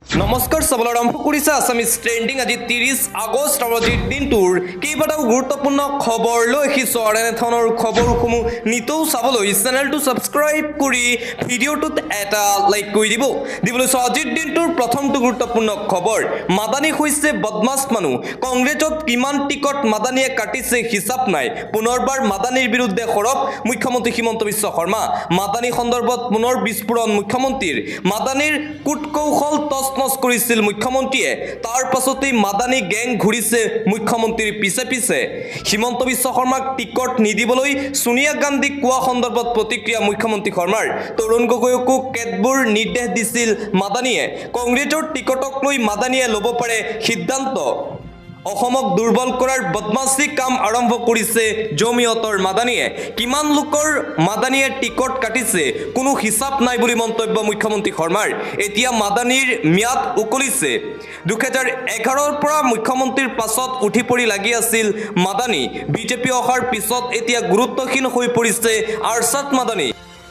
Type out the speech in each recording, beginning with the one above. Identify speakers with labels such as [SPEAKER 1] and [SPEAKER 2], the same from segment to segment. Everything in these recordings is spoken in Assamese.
[SPEAKER 1] নমস্কাৰ চাবলৈ আৰম্ভ কৰিছে আছামিজ ট্ৰেণ্ডিং। আজি 30 আগষ্ট আৰু আজিৰ দিনটোৰ কেইবাটাও গুৰুত্বপূৰ্ণ খবৰ লৈ আহিছোঁ আৰু এনেধৰণৰ খবৰসমূহ নিতৌ চাবলৈ চেনেলটো ছাবস্ক্ৰাইব কৰি ভিডিঅ'টোত এটা লাইক কৰি দিবলৈ চাওঁ। আজিৰ দিনটোৰ প্ৰথমটো গুৰুত্বপূৰ্ণ খবৰ, মাদানী হৈছে বদমাছ মানুহ। কংগ্ৰেছত কিমান টিকট মাদানীয়ে কাটিছে হিচাপ নাই। পুনৰবাৰ মাদানীৰ বিৰুদ্ধে সৰব মুখ্যমন্ত্ৰী হিমন্ত বিশ্ব শৰ্মা। মাদানী সন্দৰ্ভত পুনৰ বিস্ফোৰণ মুখ্যমন্ত্ৰীৰ। মাদানীৰ কূটকৌশল তছনছ কৰিছিল মুখ্যমন্ত্ৰীয়ে। তাৰ পাছতেই মাদানী গেং ঘূৰিছে মুখ্যমন্ত্ৰীৰ পিছে পিছে। হিমন্ত বিশ্ব শৰ্মাক টিকট নিদিবলৈ সোনিয়া গান্ধীক কোৱা সন্দৰ্ভত প্ৰতিক্ৰিয়া মুখ্যমন্ত্ৰী শৰ্মাৰ। তৰুণ গগৈকো কেতবোৰ নিৰ্দেশ দিছিল মাদানীয়ে। কংগ্ৰেছৰ টিকটক লৈ মাদানীয়ে ল'ব পাৰে সিদ্ধান্ত। অসমক দুৰ্বল কৰাৰ বদমাচি কাম আৰম্ভ কৰিছে জমিয়তৰ মাদানীয়ে। কিমান লোকৰ মাদানীয়ে টিকট কাটিছে কোনো হিচাপ নাই বুলি মন্তব্য মুখ্যমন্ত্ৰী শৰ্মাৰ। এতিয়া মাদানীৰ ম্যাদ উকলিছে। 2011ৰ পৰা মুখ্যমন্ত্ৰীৰ পাছত উঠি পৰি লাগি আছিল মাদানী। বিজেপি অহাৰ পিছত এতিয়া গুৰুত্বহীন হৈ পৰিছে আৰছাদ মাদানী।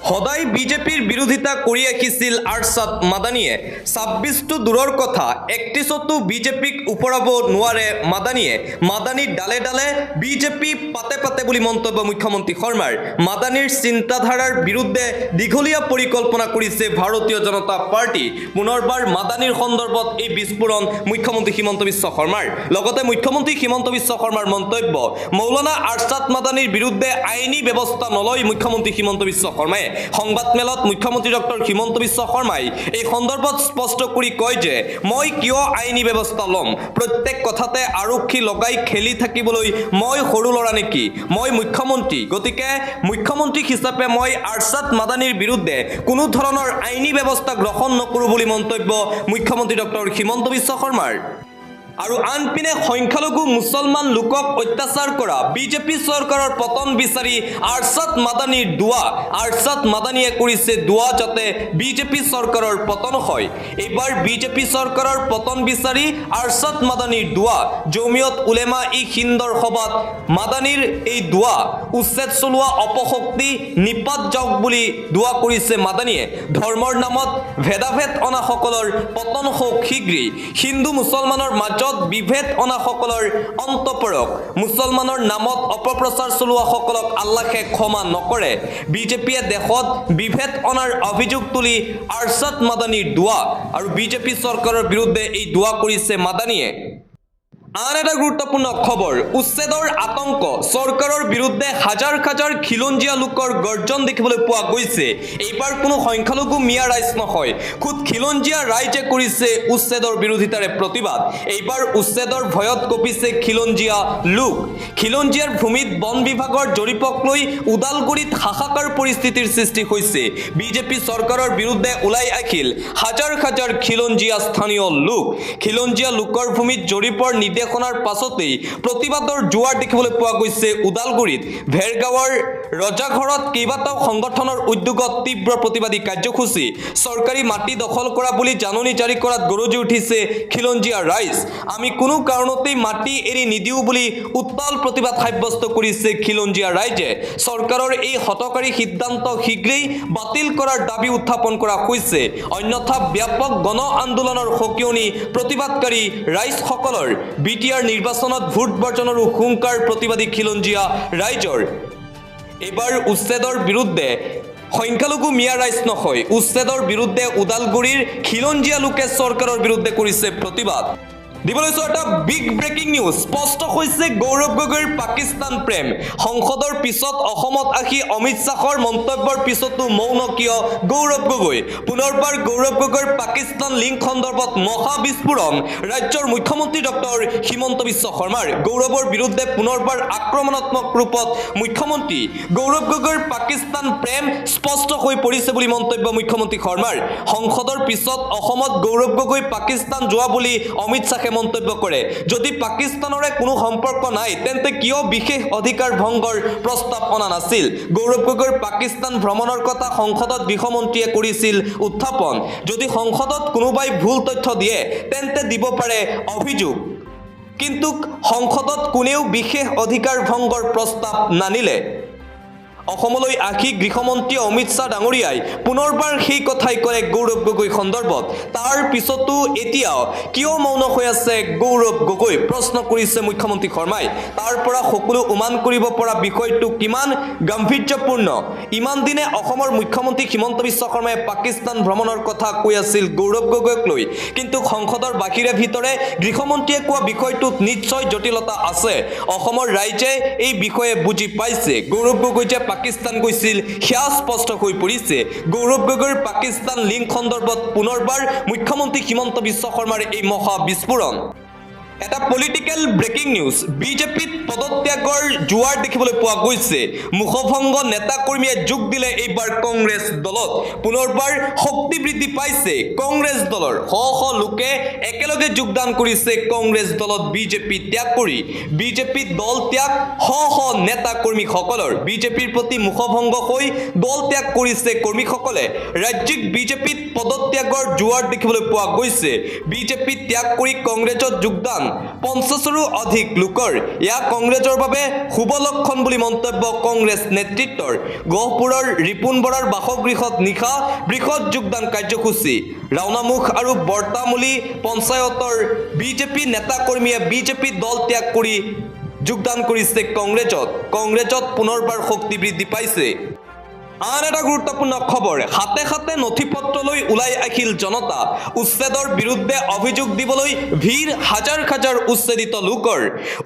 [SPEAKER 1] সদায় বিজেপিৰ বিৰোধিতা কৰি আহিছিল আৰছাদ মাদানীয়ে। 26টো দূৰৰ কথা, 31তো বিজেপিক ওপৰাব নোৱাৰে মাদানীয়ে। মাদানী ডালে ডালে বিজেপি পাতে পাতে বুলি মন্তব্য মুখ্যমন্ত্ৰী শৰ্মাৰ। মাদানীৰ চিন্তাধাৰাৰ বিৰুদ্ধে দীঘলীয়া পৰিকল্পনা কৰিছে ভাৰতীয় জনতা পাৰ্টি। পুনৰবাৰ মাদানীৰ সন্দৰ্ভত এই বিস্ফোৰণ মুখ্যমন্ত্ৰী হিমন্ত বিশ্ব শৰ্মাৰ। লগতে মুখ্যমন্ত্ৰী হিমন্ত বিশ্ব শৰ্মাৰ মন্তব্য, মৌলানা আৰছাদ মাদানীৰ বিৰুদ্ধে আইনী ব্যৱস্থা নলয় মুখ্যমন্ত্ৰী হিমন্ত বিশ্ব শৰ্মাই। সংবাদ মেলত মুখ্যমন্ত্ৰী ডক্টৰ হিমন্ত বিশ্ব শৰ্মাই এই সন্দৰ্ভত স্পষ্ট কৰি কয় যে, মই কিয় আইনী ব্যৱস্থা ল'ম? প্ৰত্যেক কথাতে আৰক্ষী লগাই খেলি থাকিবলৈ মই সৰু ল'ৰা নেকি? মই মুখ্যমন্ত্ৰী, গতিকে মুখ্যমন্ত্ৰী হিচাপে মই আৰছাদ মাদানীৰ বিৰুদ্ধে কোনো ধৰণৰ আইনী ব্যৱস্থা গ্ৰহণ নকৰোঁ বুলি মন্তব্য মুখ্যমন্ত্ৰী ডক্টৰ হিমন্ত বিশ্ব শৰ্মাৰ। আৰু আনপিনে সংখ্যালঘু মুছলমান লোকক অত্যাচাৰ কৰা বিজেপি চৰকাৰৰ পতন বিচাৰি আৰছাদ মাদানীৰ দুৱা। আৰছাদ মাদানীয়ে কৰিছে দুৱা যাতে বিজেপি চৰকাৰৰ পতন হয়। এইবাৰ বিজেপি চৰকাৰৰ পতন বিচাৰি আৰছাদ মাদানীৰ দুৱা। জমিয়ত উলেমা ই হিন্দৰ সভাত মাদানীৰ এই দুৱা। উচ্ছেদ চলোৱা অপশক্তি নিপাত যাওক বুলি দুৱা কৰিছে মাদানীয়ে। ধৰ্মৰ নামত ভেদাভেদ অনাসকলৰ পতন হওক শীঘ্ৰেই। হিন্দু মুছলমানৰ মাজত বিভেদ অনাসকলৰ অন্ত পৰক। মুছলমানৰ নামত অপপ্ৰচাৰ চলোৱাসকলক আল্লাহে ক্ষমা নকৰে। বিজেপিয়ে দেশত বিভেদ অনাৰ অভিযোগ তুলি আৰছাদ মাদানীৰ দুৱা। আৰু বিজেপি চৰকাৰৰ বিৰুদ্ধে এই দুৱা কৰিছে মাদানীয়ে। আন এটা গুৰুত্বপূৰ্ণ খবৰ, উচ্ছেদৰ আতংক। চৰকাৰৰ বিৰুদ্ধে হাজাৰ হাজাৰ খিলঞ্জীয়া লোকৰ গৰ্জন দেখিবলৈ পোৱা গৈছে। এইবাৰ কোনো সংখ্যালঘু মিয়া ৰাইজ নহয়, খুদ খিলঞ্জীয়া ৰাইজে কৰিছে উচ্ছেদৰ বিৰোধিতাৰে প্ৰতিবাদ। এইবাৰ উচ্ছেদৰ ভয়ত কঁপিছে খিলঞ্জীয়া লোক। খিলঞ্জীয়াৰ ভূমিত বন বিভাগৰ জৰীপক লৈ ওদালগুৰিত হাহাকাৰ পৰিস্থিতিৰ সৃষ্টি হৈছে। বিজেপি চৰকাৰৰ বিৰুদ্ধে ওলাই আহিল হাজাৰ হাজাৰ খিলঞ্জীয়া স্থানীয় লোক। খিলঞ্জীয়া লোকৰ ভূমিত জৰীপৰ নিৰ্দেশনাৰ পাছতেই প্ৰতিবাদৰ জোৱাৰ দেখিবলৈ পোৱা গৈছে ওদালগুৰিত। ভেৰগাঁৱৰ ৰজাঘৰত কেইবাটাও সংগঠনৰ উদ্যোগত তীব্ৰ প্ৰতিবাদী কাৰ্যসূচী। চৰকাৰী মাটি দখল কৰা বুলি জাননী জাৰি কৰাত গৰজি উঠিছে খিলঞ্জীয়া ৰাইজ। আমি কোনো কাৰণতেই মাটি এৰি নিদিওঁ বুলি উত্তাল প্ৰতিবাদ সাব্যস্ত কৰিছে খিলঞ্জীয়া ৰাইজে। চৰকাৰৰ এই হঠকাৰী সিদ্ধান্ত শীঘ্ৰেই বাতিল কৰাৰ দাবী উত্থাপন কৰা হৈছে। অন্যথা ব্যাপক গণ আন্দোলনৰ সকিয়নি প্ৰতিবাদকাৰী ৰাইজসকলৰ। বিটিআৰ নিৰ্বাচনত ভোট বৰ্জনৰো হুংকাৰ প্ৰতিবাদী খিলঞ্জীয়া ৰাইজৰ। এইবাৰ উচ্ছেদৰ বিৰুদ্ধে সংখ্যালঘু মিয়া ৰাইজ নহয়, উচ্ছেদৰ বিৰুদ্ধে ওদালগুৰিৰ খিলঞ্জীয়া লোকে চৰকাৰৰ বিৰুদ্ধে কৰিছে প্ৰতিবাদ। দিবলৈ এটা বিগ ব্ৰেকিং নিউজ। স্পষ্ট হৈছে গৌৰৱ গগৈৰ পাকিস্তান প্ৰেম। সংসদৰ পিছত অসমত আহি অমিত শ্বাহৰ মন্তব্যৰ পিছতো মৌন কিয় গৌৰৱ গগৈ? পুনৰবাৰ গৌৰৱ গগৈৰ পাকিস্তান লিংক সন্দৰ্ভত মহা বিস্ফোৰণ ৰাজ্যৰ মুখ্যমন্ত্ৰী ডক্টৰ হিমন্ত বিশ্ব শৰ্মাৰ। গৌৰৱৰ বিৰুদ্ধে পুনৰবাৰ আক্ৰমণাত্মক ৰূপত মুখ্যমন্ত্ৰী। গৌৰৱ গগৈৰ পাকিস্তান প্ৰেম স্পষ্ট হৈ পৰিছে বুলি মন্তব্য মুখ্যমন্ত্ৰী শৰ্মাৰ। সংসদৰ পিছত অসমত গৌৰৱ গগৈ পাকিস্তান যোৱা বুলি অমিত শ্বাহে মন্তব্য কৰে। যদি পাকিস্তানৰে কোনো সম্পৰ্ক নাই তেন্তে কিয় বিশেষ অধিকাৰ ভংগৰ প্ৰস্তাৱ অনা নাছিল? গৌৰৱ গগৈৰ পাকিস্তান ভ্ৰমণৰ কথা সংসদত গৃহমন্ত্ৰীয়ে কৰিছিল উত্থাপন। যদি সংসদত কোনোবাই ভুল তথ্য দিয়ে তেন্তে দিব পাৰে অভিযোগ। কিন্তু সংসদত কোনেও বিশেষ অধিকাৰ ভংগৰ প্ৰস্তাৱ নানিলে। অসমলৈ আহি গৃহমন্ত্ৰী অমিত শ্বাহ ডাঙৰীয়াই পুনৰবাৰ সেই কথাই ক'লে গৌৰৱ গগৈ সন্দৰ্ভত তাৰ পিছতো এতিয়াও কিয় মৌন হৈ আছে গৌৰৱ গগৈ প্ৰশ্ন কৰিছে মুখ্যমন্ত্ৰী শৰ্মাই তাৰ পৰা সকলো উমান কৰিব পৰা বিষয়টো কিমান গাম্ভীৰ্যপূৰ্ণ ইমান দিনে অসমৰ মুখ্যমন্ত্ৰী হিমন্ত বিশ্ব শৰ্মাই পাকিস্তান ভ্ৰমণৰ কথা কৈ আছিল গৌৰৱ গগৈক লৈ কিন্তু সংসদৰ বাহিৰে ভিতৰে গৃহমন্ত্ৰীয়ে কোৱা বিষয়টোত নিশ্চয় জটিলতা আছে অসমৰ ৰাইজে এই বিষয়ে বুজি পাইছে গৌৰৱ গগৈ যে পাকিস্তান গৈছিল সেয়া স্পষ্ট হৈ পৰিছে গৌৰৱ গগৈৰ পাকিস্তান লিংক সন্দৰ্ভত পুনৰবাৰ মুখ্যমন্ত্ৰী হিমন্ত বিশ্ব শৰ্মাৰ এই মহা বিস্ফোৰণ এটা পলিটিক্যাল ব্ৰেকিং নিউজ বিজেপিত পদত্যাগৰ জোৱাৰ দেখিবলৈ পোৱা গৈছে মুখভংগ নেতা কৰ্মীয়ে যোগ দিলে এইবাৰ কংগ্ৰেছ দলত পুনৰবাৰ শক্তি বৃদ্ধি পাইছে কংগ্ৰেছ দলৰ শ লোকে একেলগে যোগদান কৰিছে কংগ্ৰেছ দলত বিজেপি ত্যাগ কৰি বিজেপি দল ত্যাগ শ নেতা কৰ্মীসকলৰ বিজেপিৰ প্ৰতি মুখভংগ হৈ দল ত্যাগ কৰিছে কৰ্মীসকলে ৰাজ্যিক বিজেপিত পদত্যাগৰ জোৱাৰ দেখিবলৈ পোৱা গৈছে বিজেপি ত্যাগ কৰি কংগ্ৰেছত যোগদান 50ৰো অধিক লোকৰ ইয়া কংগ্ৰেছৰ বাবে শুভ লক্ষণ বুলি মন্তব্য কংগ্ৰেছ নেতৃত্বৰ গহপুৰৰ ৰিপুন বৰাৰ বাসগৃহত নিশা বৃহৎ যোগদান কাৰ্যসূচী ৰাওনামুখ আৰু বৰ্তামুলি পঞ্চায়তৰ বিজেপি নেতা কৰ্মীয়ে বিজেপি দল ত্যাগ কৰি যোগদান কৰিছে কংগ্ৰেছত পুনৰবাৰ শক্তি বৃদ্ধি পাইছে আন এটা গুৰুত্বপূৰ্ণ খবৰ হাতে হাতে নথিপত্ৰলৈ ওলাই আহিল জনতা উচ্ছেদৰ বিৰুদ্ধে অভিযোগ দিবলৈ ভিৰ হাজাৰ হাজাৰ উচ্ছেদিত লোকৰ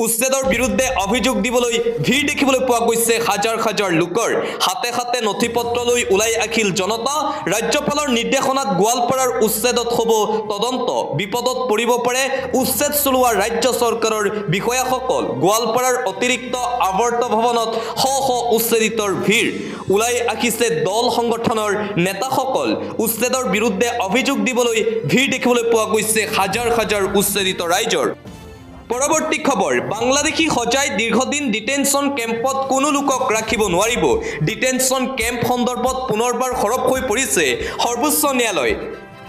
[SPEAKER 1] উচ্ছেদৰ বিৰুদ্ধে অভিযোগ দিবলৈ ভিৰ দেখিবলৈ পোৱা গৈছে হাজাৰ হাজাৰ লোকৰ হাতে হাতে নথিপত্ৰলৈ ওলাই আহিল জনতা ৰাজ্যপালৰ নিৰ্দেশনাত গোৱালপাৰাৰ উচ্ছেদত হ'ব তদন্ত বিপদত পৰিব পাৰে উচ্ছেদ চলোৱা ৰাজ্য চৰকাৰৰ বিষয়াসকল গোৱালপাৰাৰ অতিৰিক্ত আৱৰ্ত ভৱনত শ উচ্ছেদিতৰ ভিৰ ওলাই আহিছে দল সংগঠনৰ নেতাসকল উচ্ছেদৰ বিৰুদ্ধে অভিযোগ দিবলৈ ভিৰ দেখিবলৈ পোৱা গৈছে হাজাৰ হাজাৰ উচ্ছেদিত ৰাইজৰ পৰৱৰ্তী খবৰ বাংলাদেশী সজাই দীৰ্ঘদিন ডিটেনশ্যন কেম্পত কোনো লোকক ৰাখিব নোৱাৰিব ডিটেনশ্যন কেম্প সন্দৰ্ভত পুনৰবাৰ সৰব হৈ পৰিছে সৰ্বোচ্চ ন্যায়ালয়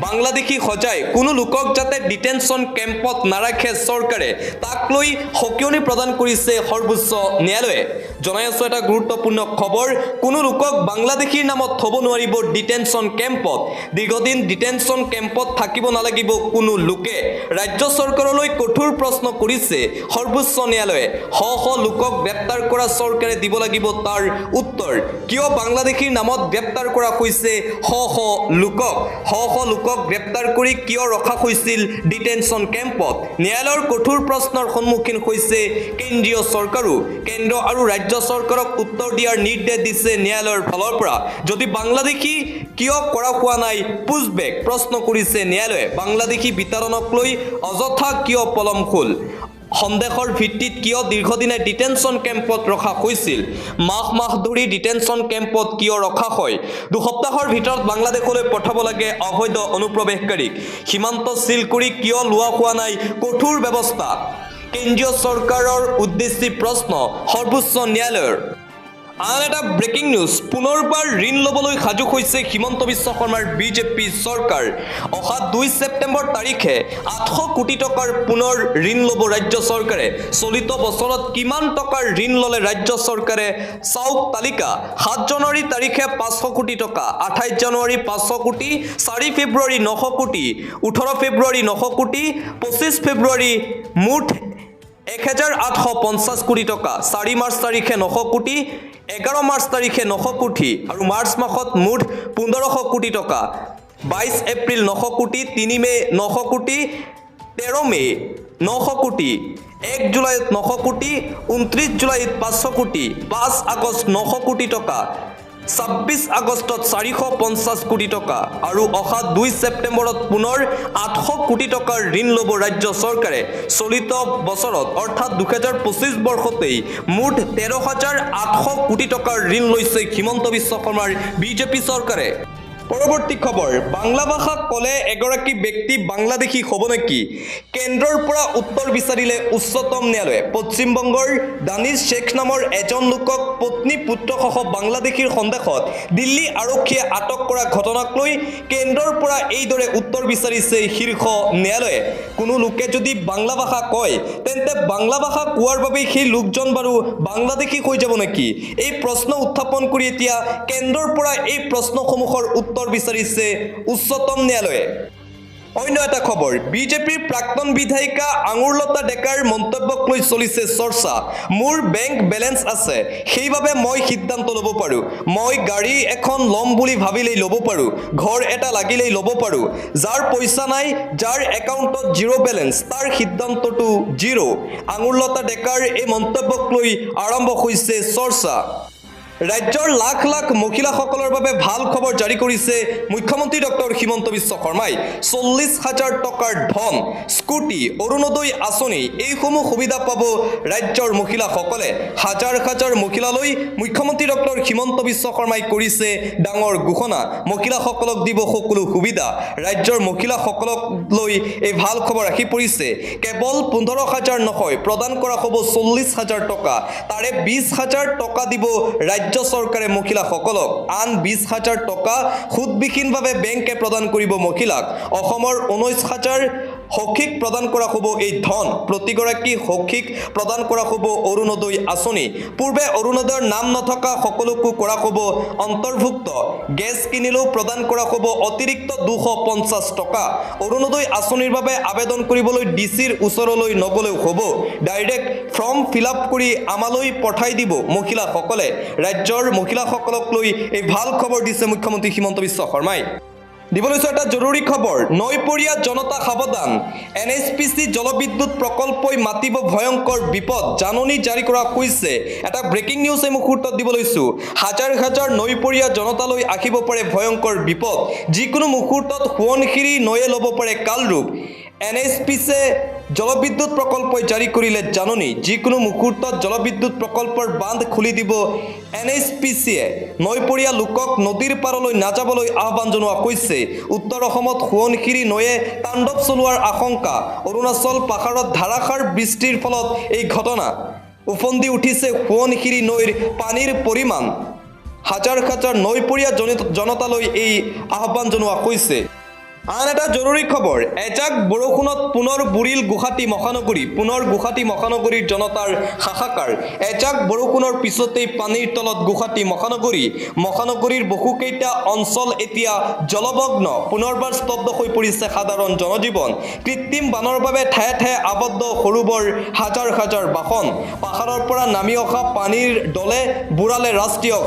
[SPEAKER 1] বাংলাদেশী সজাই কোনো লোকক যাতে ডিটেনশ্যন কেম্পত নাৰাখে চৰকাৰে তাক লৈ সকিয়নি প্ৰদান কৰিছে সৰ্বোচ্চ ন্যায়ালয়ে জনাই আছো এটা গুৰুত্বপূৰ্ণ খবৰ কোনো লোকক বাংলাদেশীৰ নামত থব নোৱাৰিব ডিটেনশ্যন কেম্পত দীৰ্ঘদিন ডিটেনশ্যন কেম্পত থাকিব নালাগিব কোনো লোকে ৰাজ্য চৰকাৰলৈ কঠোৰ প্ৰশ্ন কৰিছে সৰ্বোচ্চ ন্যায়ালয়ে শ লোকক গ্ৰেপ্তাৰ কৰা চৰকাৰে দিব লাগিব তাৰ উত্তৰ কিয় বাংলাদেশীৰ নামত গ্ৰেপ্তাৰ কৰা হৈছে শ লোকক লোকক গ্ৰেপ্তাৰ কৰি কিয় ৰখা হৈছিল ডিটেনশ্যন কেম্পত ন্যায়ালয়ৰ কঠোৰ প্ৰশ্নৰ সন্মুখীন হৈছে কেন্দ্ৰীয় চৰকাৰো কেন্দ্ৰ আৰু ৰাজ্য চৰকাৰক উত্তৰ দিয়াৰ নিৰ্দেশ দিছে ন্যায়ালয়ৰ ফালৰ পৰা যদি বাংলাদেশী কিয় কৰা হোৱা নাই পুছবেক প্ৰশ্ন কৰিছে ন্যায়ালয়ে বাংলাদেশী বিতৰণক লৈ অযথা কিয় পলম হ'ল সন্দেহৰ ভিত্তিত কিয় দীৰ্ঘদিনে ডিটেনশ্যন কেম্পত ৰখা হৈছিল মাহ ধৰি ডিটেনশ্যন কেম্পত কিয় ৰখা হয় দুসপ্তাহৰ ভিতৰত বাংলাদেশলৈ পঠাব লাগে অবৈধ অনুপ্ৰৱেশকাৰীক সীমান্ত সিল কৰি কিয় লোৱা হোৱা নাই কঠোৰ ব্যৱস্থা কেন্দ্ৰীয় চৰকাৰৰ উদ্দেশ্যি প্ৰশ্ন সৰ্বোচ্চ ন্যায়ালয়ৰ আন এটা ব্ৰেকিং নিউজ পুনৰবাৰ ঋণ ল'বলৈ সাজু হৈছে হিমন্ত বিশ্ব শৰ্মাৰ বিজেপি চৰকাৰ অহা 2 ছেপ্টেম্বৰ তাৰিখে 800 কোটি টকাৰ পুনৰ ঋণ ল'ব ৰাজ্য চৰকাৰে চলিত বছৰত কিমান টকাৰ ঋণ ল'লে ৰাজ্য চৰকাৰে চাওক তালিকা 7 জানুৱাৰী তাৰিখে 500 কোটি টকা 28 জানুৱাৰী 500 কোটি 4 ফেব্ৰুৱাৰী 900 কোটি 18 ফেব্ৰুৱাৰী 900 কোটি 25 ফেব্ৰুৱাৰী মুঠ 1850 কোটি টকা 4 মাৰ্চ তাৰিখে 900 কোটি 11 মাৰ্চ তাৰিখে 900 কোটি আৰু মাৰ্চ মাহত মুঠ 1500 কোটি টকা 22 এপ্ৰিল 900 কোটি 3 মে 900 কোটি 13 মে 900 কোটি 1 জুলাইত 900 কোটি 29 জুলাইত 500 কোটি 5 আগষ্ট 900 কোটি টকা 26 আগষ্টত 450 কোটি টকা আৰু অহা 2 ছেপ্টেম্বৰত পুনৰ 800 কোটি টকাৰ ঋণ ল'ব ৰাজ্য চৰকাৰে চলিত বছৰত অৰ্থাৎ 2025 বৰ্ষতেই মুঠ 13,800 কোটি টকাৰ ঋণ লৈছে হিমন্ত বিশ্ব শৰ্মাৰ বিজেপি চৰকাৰে পৰৱৰ্তী খবৰ বাংলা ভাষা ক'লে এগৰাকী ব্যক্তি বাংলাদেশী হ'ব নেকি কেন্দ্ৰৰ পৰা উত্তৰ বিচাৰিলে উচ্চতম ন্যায়ালয়ে পশ্চিমবংগৰ দানিছ শ্বেখ নামৰ এজন লোকক পত্নী পুত্ৰসহ বাংলাদেশীৰ সন্দেহত দিল্লী আৰক্ষীয়ে আটক কৰা ঘটনাক লৈ কেন্দ্ৰৰ পৰা এইদৰে উত্তৰ বিচাৰিছে শীৰ্ষ ন্যায়ালয়ে কোনো লোকে যদি বাংলা ভাষা কয় তেন্তে বাংলা ভাষা কোৱাৰ বাবে সেই লোকজন বাৰু বাংলাদেশী হৈ যাব নেকি এই প্ৰশ্ন উত্থাপন কৰি এতিয়া কেন্দ্ৰৰ পৰা এই প্ৰশ্নসমূহৰ উত্তৰ বিচাৰিছে উচ্চতম ন্যায়ালয়ে অন্য এটা খবৰ বিজেপিৰ প্ৰাক্তন বিধায়িকা আঙুৰলতা ডেকাৰ মন্তব্যক লৈ চলিছে চৰ্চা মোৰ বেংক বেলেন্স আছে সেইবাবে মই সিদ্ধান্ত ল'ব পাৰোঁ মই গাড়ী এখন ল'ম বুলি ভাবিলেই ল'ব পাৰোঁ ঘৰ এটা লাগিলেই ল'ব পাৰোঁ যাৰ পইচা নাই যাৰ একাউণ্টত জিৰ' বেলেন্স তাৰ সিদ্ধান্তটো জিৰ' আঙুৰলতা ডেকাৰ এই মন্তব্যক লৈ আৰম্ভ হৈছে চৰ্চা ৰাজ্যৰ লাখ লাখ মহিলাসকলৰ বাবে ভাল খবৰ জাৰি কৰিছে মুখ্যমন্ত্ৰী ডক্টৰ হিমন্ত বিশ্ব শৰ্মাই 40,000 টকাৰ ধন স্কুটি অৰুণোদয় আঁচনি এইসমূহ সুবিধা পাব ৰাজ্যৰ মহিলাসকলে হাজাৰ হাজাৰ মহিলালৈ মুখ্যমন্ত্ৰী ডক্টৰ হিমন্ত বিশ্ব শৰ্মাই কৰিছে ডাঙৰ ঘোষণা মহিলাসকলক দিব সকলো সুবিধা ৰাজ্যৰ মহিলাসকলক লৈ এই ভাল খবৰ আহি পৰিছে কেৱল 15,000 নহয় প্ৰদান কৰা হ'ব 40,000 টকা তাৰে 20,000 টকা দিব ৰাজ্য চৰকাৰে মহিলাসকলক আন 20,000 টকা সুদবিহীনভাৱে বেংকে প্ৰদান কৰিব মহিলাক অসমৰ 19,000 সখীক প্ৰদান কৰা হ'ব এই ধন প্ৰতিগৰাকী সখীক প্ৰদান কৰা হ'ব অৰুণোদয় আঁচনি পূৰ্বে অৰুণোদয়ৰ নাম নথকা সকলোকো কৰা হ'ব অন্তৰ্ভুক্ত গেছ কিনিলেও প্ৰদান কৰা হ'ব অতিৰিক্ত 250 টকা অৰুণোদয় আঁচনিৰ বাবে আবেদন কৰিবলৈ ডিচিৰ ওচৰলৈ নগলেও হ'ব ডাইৰেক্ট ফৰ্ম ফিল আপ কৰি আমালৈ পঠাই দিব মহিলাসকলে ৰাজ্যৰ মহিলাসকলক লৈ এই ভাল খবৰ দিছে মুখ্যমন্ত্ৰী হিমন্ত বিশ্ব শৰ্মাই দিবলৈছো এটা জৰুৰী খবৰ নৈপৰীয়া জনতা সাৱধান এনএইচপিচি জলবিদ্যুৎ প্ৰকল্পই মাতিব ভয়ংকৰ বিপদ জাননী জাৰি কৰা হৈছে এটা ব্ৰেকিং নিউজ এই মুহূৰ্তত দিবলৈছো হাজাৰ হাজাৰ নৈপৰীয়া জনতালৈ আহিব পাৰে ভয়ংকৰ বিপদ যিকোনো মুহূৰ্তত সোৱণশিৰি নৈয়ে ল'ব পাৰে কালৰূপ এনএইচপিচে জলবিদ্যুৎ প্ৰকল্পই জাৰি কৰিলে জাননী যিকোনো মুহূৰ্তত জলবিদ্যুৎ প্ৰকল্পৰ বান্ধ খুলি দিব এনএইচপিচিয়ে নৈপৰীয়া লোকক নদীৰ পাৰলৈ নাযাবলৈ আহ্বান জনোৱা হৈছে উত্তৰ অসমত সোৱণশিৰি নৈয়ে তাণ্ডৱ চলোৱাৰ আশংকা অৰুণাচল পাহাৰত ধাৰাসাৰ বৃষ্টিৰ ফলত এই ঘটনা উফন্দি উঠিছে সোৱণশিৰি নৈৰ পানীৰ পৰিমাণ হাজাৰ হাজাৰ নৈপৰীয়া জনতালৈ এই আহ্বান জনোৱা হৈছে আন এটা জৰুৰী খবৰ এজাক বৰষুণত পুনৰ বুৰিল গুৱাহাটী মহানগৰীৰ জনতাৰ হাহাকাৰ এজাক বৰষুণৰ পিছতেই পানীৰ তলত গুৱাহাটী মহানগৰীৰ বহুকেইটা অঞ্চল এতিয়া জলমগ্ন পুনৰবাৰ স্তব্ধ হৈ পৰিছে সাধাৰণ জনজীৱন কৃত্ৰিম বানৰ বাবে ঠায়ে ঠায়ে আবদ্ধ সৰু-বৰ হাজাৰ হাজাৰ বাহন পাহাৰৰ পৰা নামি অহা পানীৰ দলে বুৰালে ৰাষ্ট্ৰীয়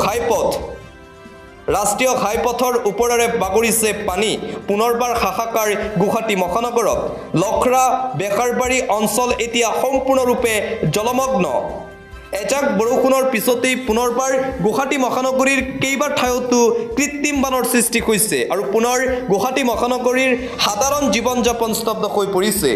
[SPEAKER 1] ঘাইপথৰ ওপৰেৰে বাগৰিছে পানী পুনৰবাৰ হাহাকাৰ গুৱাহাটী মহানগৰত লখৰা বেখাৰবাৰী অঞ্চল এতিয়া সম্পূৰ্ণৰূপে জলমগ্ন এজাক বৰষুণৰ পিছতেই পুনৰবাৰ গুৱাহাটী মহানগৰীৰ কেইবা ঠাইতো কৃত্ৰিম বানৰ সৃষ্টি হৈছে আৰু পুনৰ গুৱাহাটী মহানগৰীৰ সাধাৰণ জীৱন যাপন স্তব্ধ হৈ পৰিছে